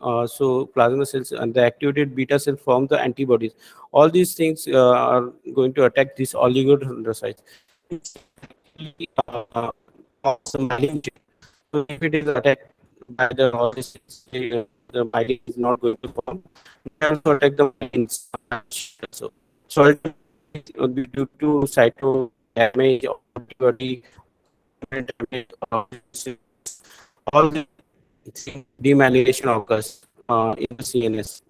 So plasma cells and the activated beta cell form the antibodies. All these things are going to attack these oligodendrocytes. This actually cause the myelin chain. So if it is attacked by the all these things, the myelin is not going to form. They also attack the myelin also. So ultimately, due to cyto damage or antibody damage, all the demyelination occurs in the CNS.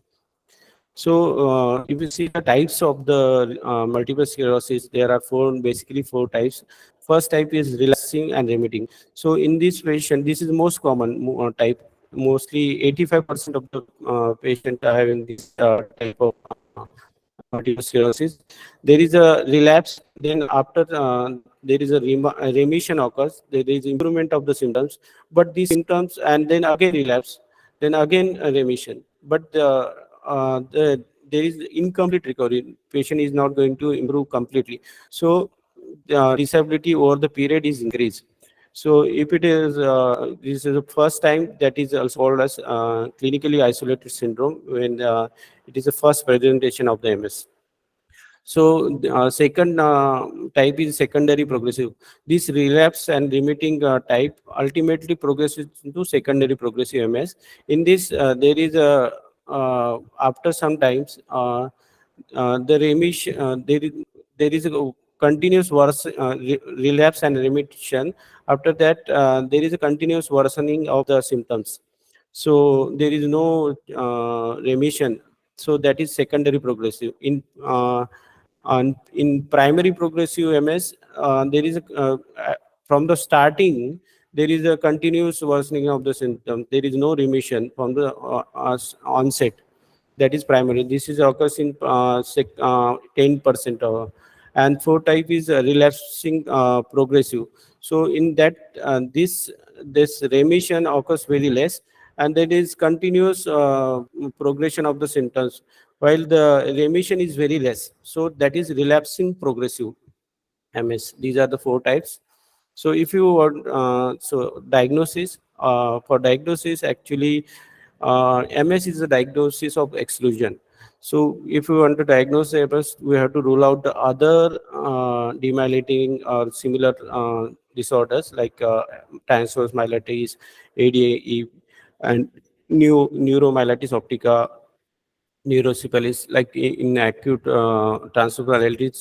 So, if you see the types of the multiple sclerosis, there are basically four types. First type is relapsing and remitting. So, in this patient, this is the most common type. Mostly 85% of the patient are having this type of multiple sclerosis. There is a relapse. Then after there is a remission occurs. There is improvement of the symptoms, but these symptoms and then again relapse, then again a remission. But there is incomplete recovery. Patient is not going to improve completely. So disability over the period is increased. So if it is this is the first time, that is also called as clinically isolated syndrome, when it is the first presentation of the MS. So second type is secondary progressive. This relapse and remitting type ultimately progresses into secondary progressive MS. In this, there is a after some times the remission there is a continuous relapse and remission. After that, there is a continuous worsening of the symptoms. So there is no remission. So that is secondary progressive. In primary progressive MS, there is from the starting, there is a continuous worsening of the symptoms. There is no remission from the onset. That is primary. This is occurs in 10%. And fourth type is relapsing progressive. So in that, this remission occurs very less, and there is continuous progression of the symptoms, while the remission is very less. So that is relapsing progressive MS. These are the four types. So if you want, so diagnosis, for diagnosis, actually, MS is a diagnosis of exclusion. So if we want to diagnose MS, we have to rule out the other demyelinating or similar disorders like transverse myelitis, ADAE, and neuromyelitis optica, neurosyphilis. Like in acute transverse myelitis,